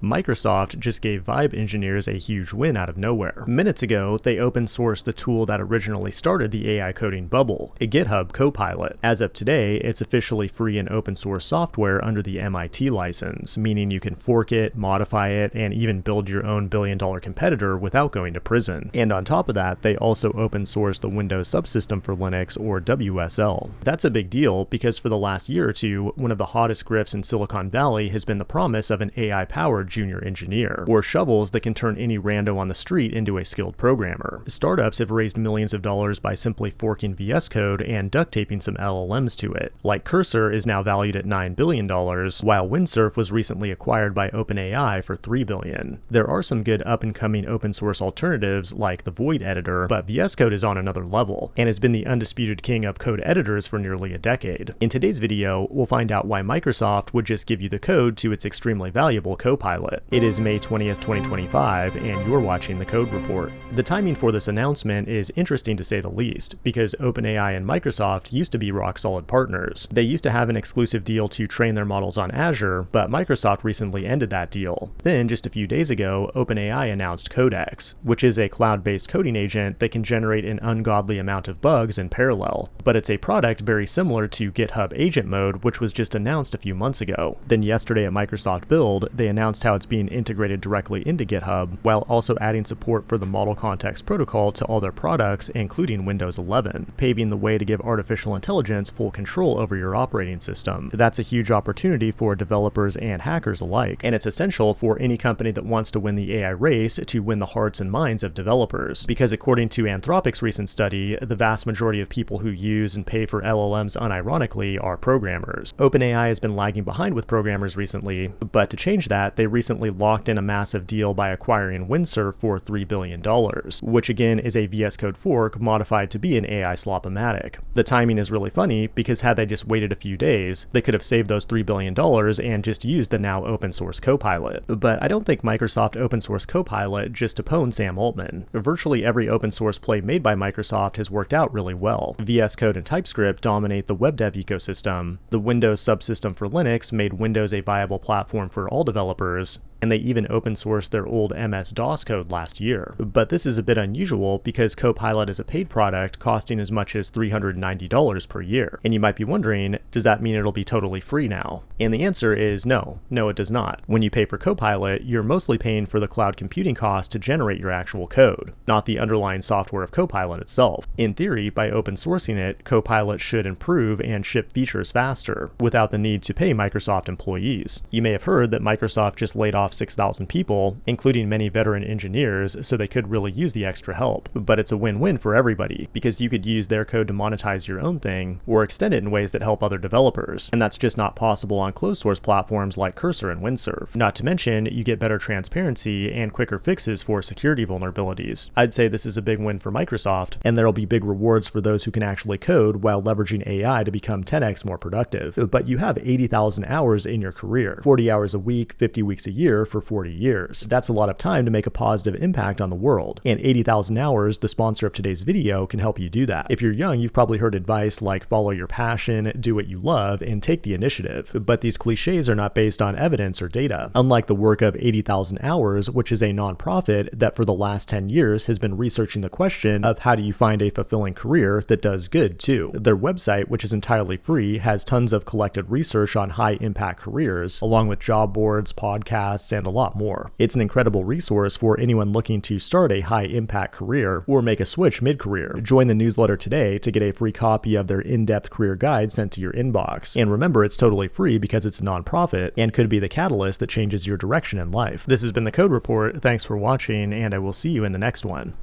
Microsoft just gave Vibe engineers a huge win out of nowhere. Minutes ago, they open sourced the tool that originally started the AI coding bubble, a GitHub Copilot. As of today, it's officially free and open source software under the MIT license, meaning you can fork it, modify it, and even build your own billion-dollar competitor without going to prison. And on top of that, they also open sourced the Windows Subsystem for Linux, or WSL. That's a big deal because for the last year or two, one of the hottest grifts in Silicon Valley has been the promise of an AI-powered junior engineer, or shovels that can turn any rando on the street into a skilled programmer. Startups have raised millions of dollars by simply forking VS Code and duct taping some LLMs to it. Like Cursor is now valued at $9 billion, while Windsurf was recently acquired by OpenAI for $3 billion. There are some good up-and-coming open-source alternatives like the Void editor, but VS Code is on another level, and has been the undisputed king of code editors for nearly a decade. In today's video, we'll find out why Microsoft would just give you the code to its extremely valuable Copilot. It is May 20th, 2025, and you're watching the Code Report. The timing for this announcement is interesting to say the least, because OpenAI and Microsoft used to be rock-solid partners. They used to have an exclusive deal to train their models on Azure, but Microsoft recently ended that deal. Then, just a few days ago, OpenAI announced Codex, which is a cloud-based coding agent that can generate an ungodly amount of bugs in parallel. But it's a product very similar to GitHub Agent Mode, which was just announced a few months ago. Then yesterday at Microsoft Build, they announced how it's being integrated directly into GitHub, while also adding support for the Model Context Protocol to all their products, including Windows 11, paving the way to give artificial intelligence full control over your operating system. That's a huge opportunity for developers and hackers alike, and it's essential for any company that wants to win the AI race to win the hearts and minds of developers, because according to Anthropic's recent study, the vast majority of people who use and pay for LLMs unironically are programmers. OpenAI has been lagging behind with programmers recently, but to change that, they recently locked in a massive deal by acquiring Windsurf for $3 billion, which again is a VS Code fork modified to be an AI slop-o-matic. The timing is really funny because had they just waited a few days, they could have saved those $3 billion and just used the now open source Copilot. But I don't think Microsoft open source Copilot just to pwn Sam Altman. Virtually every open source play made by Microsoft has worked out really well. VS Code and TypeScript dominate the web dev ecosystem. The Windows Subsystem for Linux made Windows a viable platform for all developers, and they even open sourced their old MS-DOS code last year. But this is a bit unusual because Copilot is a paid product costing as much as $390 per year. And you might be wondering, does that mean it'll be totally free now? And the answer is no. No, it does not. When you pay for Copilot, you're mostly paying for the cloud computing cost to generate your actual code, not the underlying software of Copilot itself. In theory, by open sourcing it, Copilot should improve and ship features faster, without the need to pay Microsoft employees. You may have heard that Microsoft just laid off 6,000 people, including many veteran engineers, so they could really use the extra help. But it's a win-win for everybody, because you could use their code to monetize your own thing, or extend it in ways that help other developers, and that's just not possible on closed source platforms like Cursor and Windsurf. Not to mention, you get better transparency and quicker fixes for security vulnerabilities. I'd say this is a big win for Microsoft, and there'll be big rewards for those who can actually code while leveraging AI to become 10x more productive. But you have 80,000 hours in your career, 40 hours a week, 50 weeks a year for 40 years. That's a lot of time to make a positive impact on the world. And 80,000 hours, the sponsor of today's video, can help you do that. If you're young, you've probably heard advice like follow your passion, do what you love, and take the initiative. But these cliches are not based on evidence or data. Unlike the work of 80,000 Hours, which is a nonprofit that for the last 10 years has been researching the question of how do you find a fulfilling career that does good too. Their website, which is entirely free, has tons of collected research on high impact careers, along with job boards, podcasts, and a lot more. It's an incredible resource for anyone looking to start a high impact career or make a switch mid-career. Join the newsletter today to get a free copy of their in-depth career guide sent to your inbox. And remember, it's totally free because it's a nonprofit and could be the catalyst that changes your direction in life. This has been the Code Report. Thanks for watching, and I will see you in the next one.